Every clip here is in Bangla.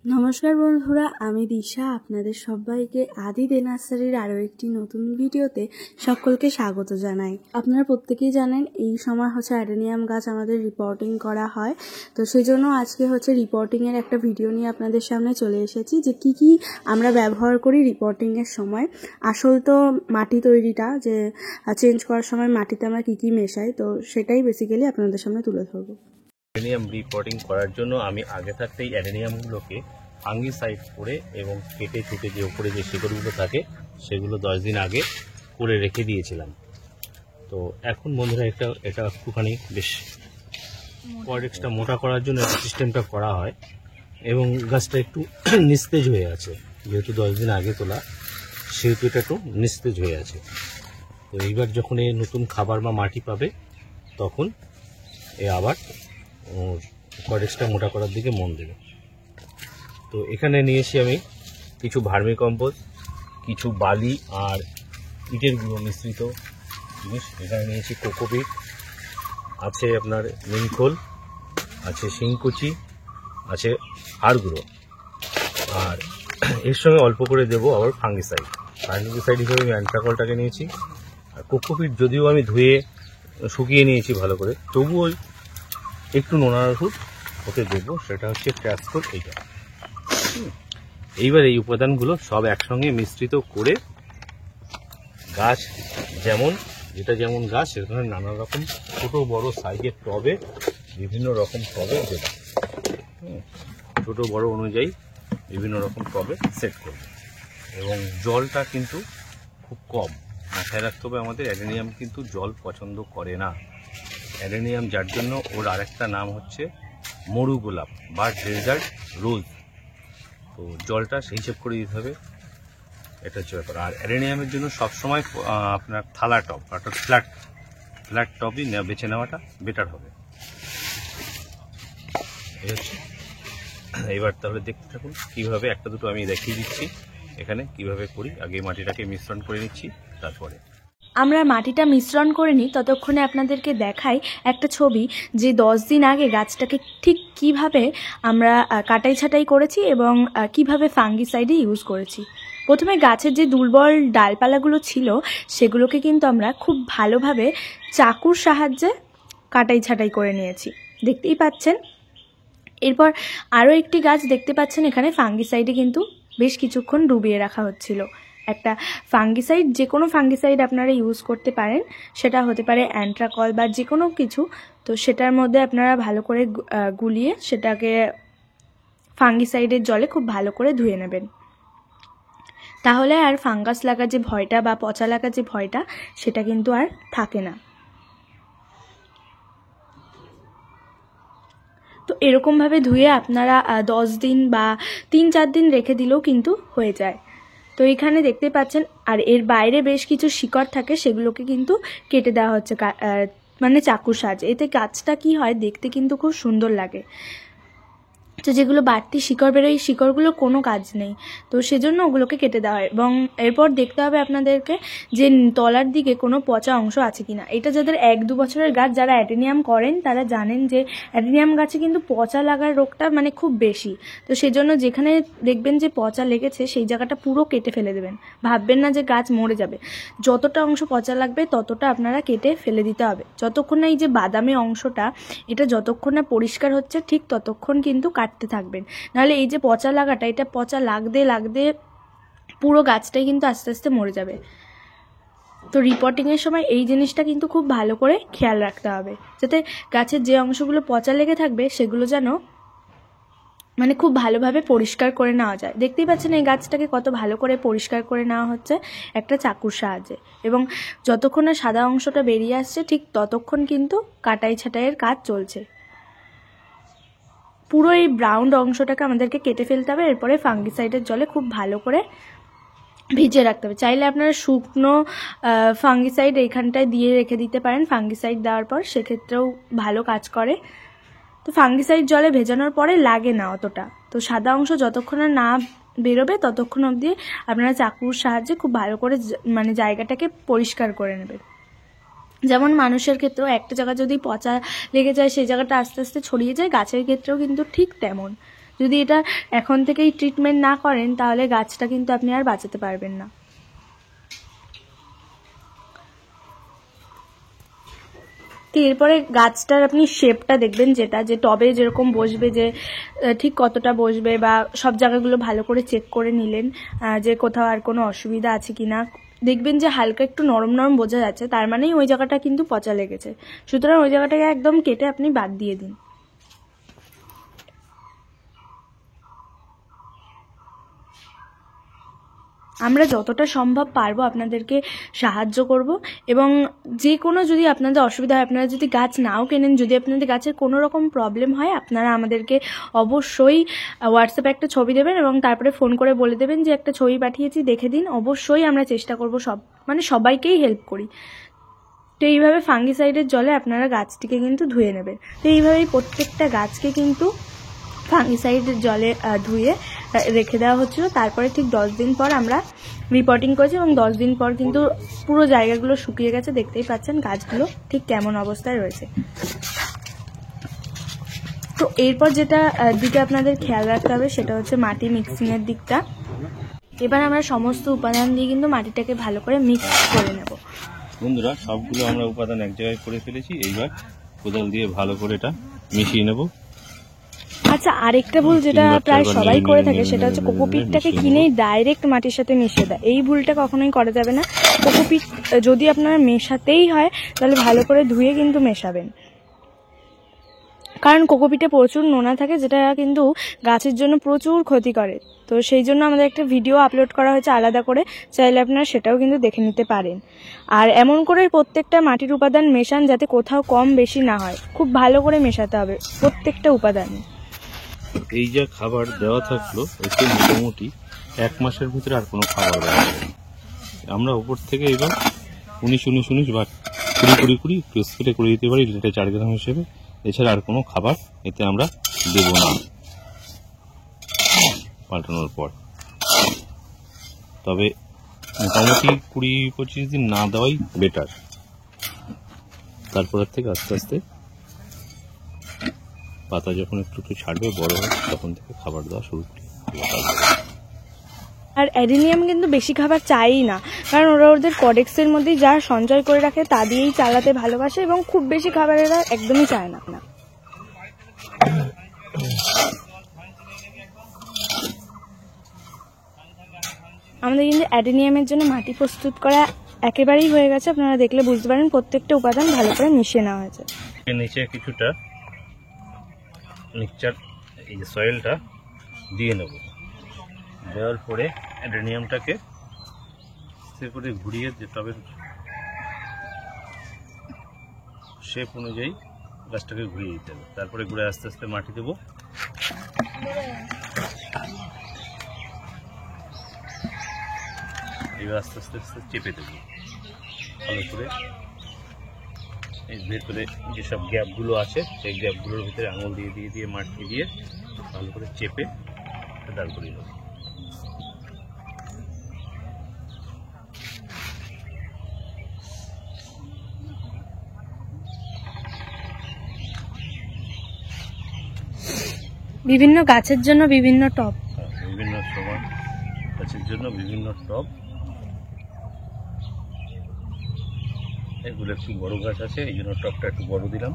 নমস্কার বন্ধুরা, আমি দিশা। আপনাদের সবাইকে আদি দে নার্সারির আরও একটি নতুন ভিডিওতে সকলকে স্বাগত জানাই। আপনারা প্রত্যেকেই জানেন এই সময় অ্যাডেনিয়াম গাছ আমাদের রিপোর্টিং করা হয়, তো সেই জন্য আজকে রিপোর্টিংয়ের একটা ভিডিও নিয়ে আপনাদের সামনে চলে এসেছি যে কি কি আমরা ব্যবহার করি রিপোর্টিংয়ের সময়। আসল তো মাটি তৈরিটা, যে চেঞ্জ করার সময় মাটিতে আমরা কি কি মেশাই, তো সেটাই বেসিক্যালি আপনাদের সামনে তুলে ধরবো। অ্যাডেনিয়াম রিপোর্টিং করার জন্য আমি আগে থাকতেই অ্যাডেনিয়ামগুলোকে ফাঙ্গিসাইড করে এবং কেটে ছুটে যে উপরে যে শিকড়গুলো থাকে সেগুলো 10 দিন আগে করে রেখে দিয়েছিলাম। তো এখন বন্ধুরা এটা একটুখানি বেশ প্রোডাক্টটা মোটা করার জন্য একটা সিস্টেমটা করা হয় এবং গাছটা একটু নিস্তেজ হয়ে আছে, যেহেতু 10 দিন আগে তোলা সেহেতু এটা একটু নিস্তেজ হয়ে আছে। তো এইবার যখন এই নতুন খাবার বা মাটি পাবে তখন এ আবার কডেক্সটা মোটা করার দিকে মন দেবে। তো এখানে নিয়েছি আমি কিছু ভার্মি কম্পোস্ট, কিছু বালি আর ইটের গুঁড়ো মিশ্রিত জিনিস। এখানে নিয়েছি কোকোপিট, আছে আপনার নিমখোল, আছে শিংকুচি, আছে হাড় গুঁড়ো, আর এর সঙ্গে অল্প করে দেবো আবার ফাঙ্গিসাইড হিসেবে আমি অ্যান্ট্রাকলটাকে নিয়েছি। আর কোকোপিট যদিও আমি ধুয়ে শুকিয়ে নিয়েছি ভালো করে, তবুও একটু নোনা ওষুধ ওতে দেবো, সেটা হচ্ছে ট্যাক্সকোল। এইবার এই উপাদানগুলো সব একসঙ্গে মিশ্রিত করে গাছ যেটা যেমন গাছ সেখানে নানা রকম ছোট বড় সাইজের টবে, বিভিন্ন রকম টবে দেবো। ছোট বড় অনুযায়ী বিভিন্ন রকম টবে সেট করবে এবং জলটা কিন্তু খুব কম মাথায় রাখতে হবে। আমাদের অ্যাডেনিয়াম কিন্তু জল পছন্দ করে না। অ্যাডেনিয়াম যার জন্য ওর আরেকটা নাম হচ্ছে মরু গোলাপ বা ডেজার্ট রোজ। তো জলটা সেই হিসেব করে দিতে হবে, এটা হচ্ছে ব্যাপার। আর অ্যাডেনিয়ামের জন্য সবসময় আপনার থালা টব অর্থাৎ ফ্ল্যাট টবই বেছে নেওয়াটা বেটার হবে। এই হচ্ছে। এবার তাহলে দেখতে থাকুন কীভাবে, একটা দুটো আমি দেখিয়ে দিচ্ছি এখানে কিভাবে করি। আগে মাটিটাকে মিশ্রণ করে নিচ্ছি, তারপরে আমরা মাটিটা মিশ্রণ করে নিই। ততক্ষণে আপনাদেরকে দেখাই একটা ছবি, যে 10 দিন আগে গাছটাকে ঠিক কিভাবে আমরা কাটাই ছাঁটাই করেছি এবং কিভাবে ফাঙ্গিসাইডে ইউজ করেছি। প্রথমে গাছের যে দুর্বল ডালপালাগুলো ছিল সেগুলোকে কিন্তু আমরা খুব ভালোভাবে চাকুর সাহায্যে কাটাই ছাঁটাই করে নিয়েছি, দেখতেই পাচ্ছেন। এরপর আরও একটি গাছ দেখতে পাচ্ছেন, এখানে ফাঙ্গিসাইডে কিন্তু বেশ কিছুক্ষণ ডুবিয়ে রাখা হচ্ছিল। একটা ফাঙ্গিসাইড, যে কোনো ফাঙ্গিসাইড আপনারা ইউজ করতে পারেন, সেটা হতে পারে অ্যান্ট্রাকল বা যে কোনো কিছু। তো সেটার মধ্যে আপনারা ভালো করে গুলিয়ে সেটাকে ফাঙ্গিসাইডের জলে খুব ভালো করে ধুয়ে নেবেন, তাহলে আর ফাঙ্গাস লাগা যে ভয়টা বা পচা লাগা যে ভয়টা সেটা কিন্তু আর থাকে না। তো এরকমভাবে ধুয়ে আপনারা 10 দিন বা 3-4 দিন রেখে দিলেও কিন্তু হয়ে যায়। তো এখানে দেখতে পাচ্ছেন, আর এর বাইরে বেশ কিছু শিকড় থাকে, সেগুলোকে কিন্তু কেটে দেওয়া হচ্ছে মানে চাকুর সাহায্যে। এতে গাছটা কি হয়, দেখতে কিন্তু খুব সুন্দর লাগে। তো যেগুলো বাড়তি শিকড় বেরোয়, এই শিকড়গুলো কোনো কাজ নেই, তো সেজন্য ওগুলোকে কেটে দেওয়া হয়। এবং এরপর দেখতে হবে আপনাদেরকে যে তলার দিকে কোনো পচা অংশ আছে কিনা। এটা যাদের 1-2 বছরের গাছ, যারা অ্যাডেনিয়াম করেন তারা জানেন যে অ্যাডেনিয়াম গাছে কিন্তু পচা লাগার রোগটা মানে খুব বেশি। তো সেজন্য যেখানে দেখবেন যে পচা লেগেছে সেই জায়গাটা পুরো কেটে ফেলে দেবেন। ভাববেন না যে গাছ মরে যাবে, যতটা অংশ পচা লাগবে ততটা আপনারা কেটে ফেলে দিতে হবে। যতক্ষণ না এই যে বাদামি অংশটা, এটা যতক্ষণ না পরিষ্কার হচ্ছে ঠিক ততক্ষণ কিন্তু কাটতে থাকবেন, নাহলে এই যে পচা লাগাটা, এটা পচা লাগতে পুরো গাছটাই কিন্তু আস্তে আস্তে মরে যাবে। তো রিপোর্টিংয়ের সময় এই জিনিসটা কিন্তু খুব ভালো করে খেয়াল রাখতে হবে, যাতে গাছের যে অংশগুলো পচা লেগে থাকবে সেগুলো যেন মানে খুব ভালোভাবে পরিষ্কার করে নেওয়া যায়। দেখতেই পাচ্ছেন এই গাছটাকে কত ভালো করে পরিষ্কার করে নেওয়া হচ্ছে একটা চাকুর সাহায্যে, এবং যতক্ষণ না সাদা অংশটা বেরিয়ে আসছে ঠিক ততক্ষণ কিন্তু কাটাই ছাঁটাইয়ের কাজ চলছে। পুরো এই ব্রাউন অংশটাকে আমাদেরকে কেটে ফেলতে হবে। এরপরে ফাঙ্গিসাইডের জলে খুব ভালো করে ভিজিয়ে রাখতে হবে। চাইলে আপনারা শুকনো ফাঙ্গিসাইড এইখানটায় দিয়ে রেখে দিতে পারেন, ফাঙ্গিসাইড দেওয়ার পর সেক্ষেত্রেও ভালো কাজ করে। তো ফাঙ্গিসাইড জলে ভেজানোর পরে লাগে না অতটা। তো সাদা অংশ যতক্ষণ না বেরোবে ততক্ষণ অবধি আপনারা চাকুর সাহায্যে খুব ভালো করে মানে জায়গাটাকে পরিষ্কার করে নেবেন। যেমন মানুষের ক্ষেত্রেও একটা জায়গা যদি পচা লেগে যায় সেই জায়গাটা আস্তে আস্তে ছড়িয়ে যায়, গাছের ক্ষেত্রেও কিন্তু ঠিক তেমন। যদি এটা এখন থেকেই ট্রিটমেন্ট না করেন তাহলে গাছটা কিন্তু আপনি আর বাঁচাতে পারবেন না। তো এরপরে গাছটার আপনি শেপটা দেখবেন, যেটা যে টবে যেরকম বসবে, যে ঠিক কতটা বসবে, বা সব জায়গাগুলো ভালো করে চেক করে নিলেন যে কোথাও আর কোনো অসুবিধা আছে কিনা। দেখবেন যে হালকা একটু নরম নরম বোঝা যাচ্ছে, তার মানেই ওই জায়গাটা কিন্তু পচা লেগেছে। সুতরাং ওই জায়গাটাকে একদম কেটে আপনি বাদ দিয়ে দিন। আমরা যতটা সম্ভব পারবো আপনাদেরকে সাহায্য করব, এবং যে কোনো যদি আপনাদের অসুবিধা হয়, আপনারা যদি গাছ নাও কেনেন, যদি আপনাদের গাছের কোনো রকম প্রবলেম হয়, আপনারা আমাদেরকে অবশ্যই হোয়াটসঅ্যাপে একটা ছবি দেবেন এবং তারপরে ফোন করে বলে দেবেন যে একটা ছবি পাঠিয়েছি, দেখে দিন। অবশ্যই আমরা চেষ্টা করব সবাইকেই হেল্প করি। তো এইভাবে ফাঙ্গিসাইডের জলে আপনারা গাছটিকে কিন্তু ধুয়ে নেবেন। তো এইভাবেই প্রত্যেকটা গাছকে কিন্তু ফাঙ্গিসাইডের জলে ধুয়ে রেখে দেওয়া হচ্ছিল। তারপরে ঠিক 10 দিন পর আমরা রিপোর্টিং করেছি, এবং 10 দিন পর কিন্তু পুরো জায়গাগুলো শুকিয়ে গেছে। দেখতেই পাচ্ছেন গাছগুলো ঠিক কেমন অবস্থায় রয়েছে। তো এরপর যেটা দিকে আপনাদের খেয়াল রাখতে হবে সেটা হচ্ছে মাটি মিক্সিংয়ের দিকটা। এবার আমরা সমস্ত উপাদান দিয়ে কিন্তু মাটিটাকে ভালো করে মিক্স করে নেব। বন্ধুরা, সবগুলো আমরা উপাদান এক জায়গায় করে ফেলেছি। এইবার কোদাল দিয়ে ভালো করে এটা মিশিয়ে নেব। আচ্ছা, আরেকটা ভুল যেটা প্রায় সবাই করে থাকে সেটা হচ্ছে কোকোপিটটাকে কিনেই ডাইরেক্ট মাটির সাথে মিশিয়ে দেয়। এই ভুলটা কখনোই করা যাবে না। কোকোপিট যদি আপনার মেশাতেই হয় তাহলে ভালো করে ধুয়ে কিন্তু মেশাবেন, কারণ কোকোপিটে প্রচুর নোনা থাকে, যেটা কিন্তু গাছের জন্য প্রচুর ক্ষতি করে। তো সেই জন্য আমাদের একটা ভিডিও আপলোড করা হয়েছে আলাদা করে, চাইলে আপনারা সেটাও কিন্তু দেখে নিতে পারেন। আর এমন করে প্রত্যেকটা মাটির উপাদান মেশান যাতে কোথাও কম বেশি না হয়। খুব ভালো করে মেশাতে হবে প্রত্যেকটা উপাদান। এই যা খাবার দেওয়া থাকলো, এতে মোটামুটি 1 মাসের ভিতরে আর কোনো খাবার দেওয়া হবে না। আমরা উপর থেকে এবার 19 বা 20 একটু স্প্রে করে দিতে পারি লিটারে 4 গ্রাম হিসেবে। এছাড়া আর কোনো খাবার এতে আমরা দেব না পাল্টানোর পর। তবে মোটামুটি 20-25 দিন না দেওয়াই বেটার। তারপর থেকে আস্তে আস্তে পাতা যখন একটু ছাড়বে, বড় হবে, তখন থেকে খাবার দেওয়া শুরু করি। আর অ্যাডেনিয়াম কিন্তু বেশি খাবার চাইই না, কারণ ওরা ওদের কডেক্সের মধ্যেই যা সঞ্চয় করে রাখে তা দিয়েই চালাতে ভালোবাসে, এবং খুব বেশি খাবার এরা একদমই চায় না। আমাদের কিন্তু অ্যাডেনিয়ামের জন্য মাটি প্রস্তুত করা একেবারেই হয়ে গেছে। আপনারা দেখলে বুঝতে পারেন প্রত্যেকটা উপাদান ভালো করে মিশিয়ে নেওয়া হয়েছে। নিচে কিছুটা মিক্সচার, এই যে সয়েলটা দিয়ে নেব। দেওয়ার পরে অ্যাডেনিয়ামটাকে সে করে ঘুরিয়ে যে টবের শেপ অনুযায়ী গাছটাকে ঘুরিয়ে দিতে হবে। তারপরে ঘুরে আস্তে আস্তে মাটি দেবো। এবার আস্তে আস্তে আস্তে চেপে দেবো ভালো করে। এই ভেতরে যেসব গ্যাপগুলো আছে সেই গ্যাপগুলোর ভিতরে আঙুল দিয়ে দিয়ে দিয়ে মাটি দিয়ে ভালো করে চেপে দাঁড় করিয়ে দেবো। বিভিন্ন গাছের জন্য বিভিন্ন টব, বিভিন্ন সময় গাছের জন্য বিভিন্ন টব। এগুলো একটু বড় গাছ আছে, এই জন্য টবটা একটু বড় দিলাম।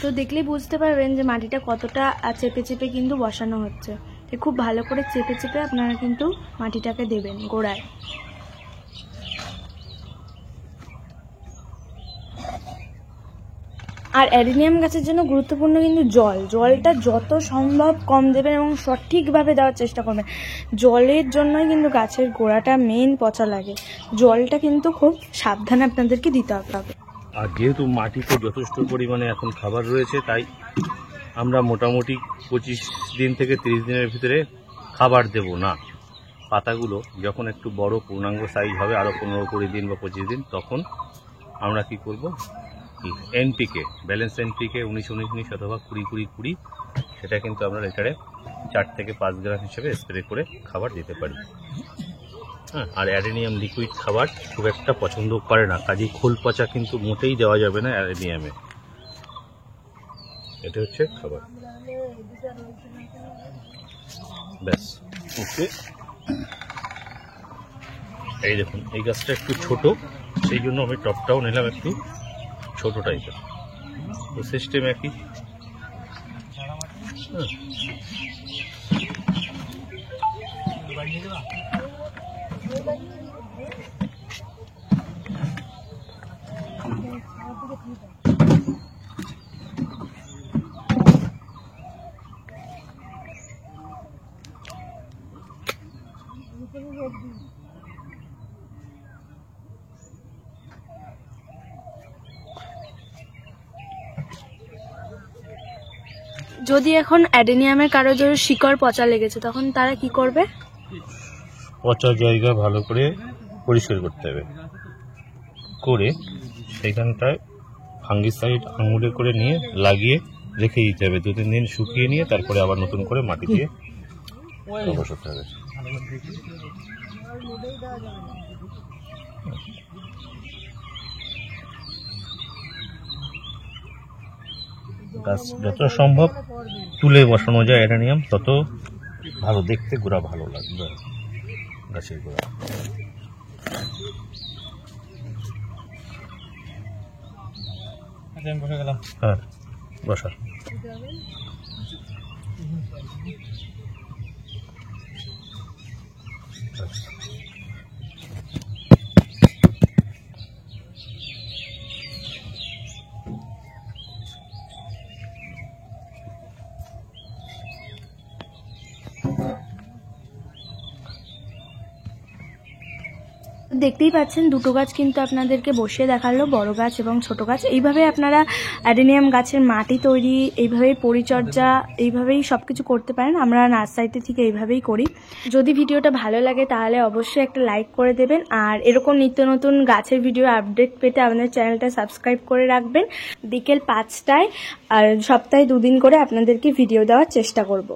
তো দেখলেই বুঝতে পারবেন যে মাটিটা কতটা চেপে চেপে কিন্তু বসানো হচ্ছে। তো খুব ভালো করে চেপে চেপে আপনারা কিন্তু মাটিটাকে দেবেন গোড়ায়। আর অ্যাডেনিয়াম গাছের জন্য গুরুত্বপূর্ণ কিন্তু জলটা যত সম্ভব কম দেবেন এবং সঠিকভাবে দেওয়ার চেষ্টা করবেন। জলের জন্যই কিন্তু গাছের গোড়াটা মেন পচা লাগে। জলটা কিন্তু খুব সাবধানে আপনাদেরকে দিতে হবে। আর যেহেতু মাটিতে যথেষ্ট পরিমাণে এখন খাবার রয়েছে, তাই আমরা মোটামুটি 25 দিন থেকে 30 দিনের ভিতরে খাবার দেব না। পাতাগুলো যখন একটু বড় পূর্ণাঙ্গ সাইজ হবে, আরও 15-20 দিন বা 25 দিন, তখন আমরা কি করব, এনপিকে, ব্যালেন্স এনপিকে 19-19 অথবা 20-20-20, সেটা কিন্তু আমরা লিটারে 4 থেকে 5 গ্রাম হিসেবে স্প্রে করে খাবার দিতে পারি। হ্যাঁ, আর অ্যাডেনিয়াম লিকুইড খাবার খুব একটা পছন্দ করে না, কাজেই খোল পচা কিন্তু মোটেই দেওয়া যাবে না অ্যাডেনিয়ামে। এটা হচ্ছে খাবার, ব্যাস। ওকে, এই দেখুন এই গাছটা একটু ছোট, সেই জন্য আমি টপটাও নিলাম একটু ছোট টাইপের। তো সিস্টেম একই। যদি এখন অ্যাডেনিয়ামের কারো জোরে শিকড় পচা লেগেছে, তখন তারা কি করবে? পচা জায়গা ভালো করে পরিষ্কার করতে হবে, করে সেখানটায় ফাঙ্গিসাইড আঙুলে করে নিয়ে লাগিয়ে রেখে দিতে হবে। 2-3 দিন শুকিয়ে নিয়ে তারপরে আবার নতুন করে মাটি দিয়ে বসাতে হবে। গাছ যত সম্ভব তুলে বসানো যায় অ্যাডেনিয়াম, তত ভালো, দেখতে গোড়া ভালো লাগবে গাছের গোড়া। হ্যাঁ, বসা। দেখতেই পাচ্ছেন দুটো গাছ কিন্তু আপনাদেরকে বসিয়ে দেখালো, বড় গাছ এবং ছোট গাছ। এইভাবে আপনারা অ্যাডেনিয়াম গাছের মাটি তৈরি, এইভাবেই পরিচর্যা, এইভাবেই সব কিছু করতে পারেন। আমরা নার্সারিতে থেকে এইভাবেই করি। যদি ভিডিওটা ভালো লাগে তাহলে অবশ্যই একটা লাইক করে দেবেন, আর এরকম নিত্য নতুন গাছের ভিডিও আপডেট পেতে আমাদের চ্যানেলটা সাবস্ক্রাইব করে রাখবেন। বিকেল 5টায় আর সপ্তাহে 2 দিন করে আপনাদেরকে ভিডিও দেওয়ার চেষ্টা করব।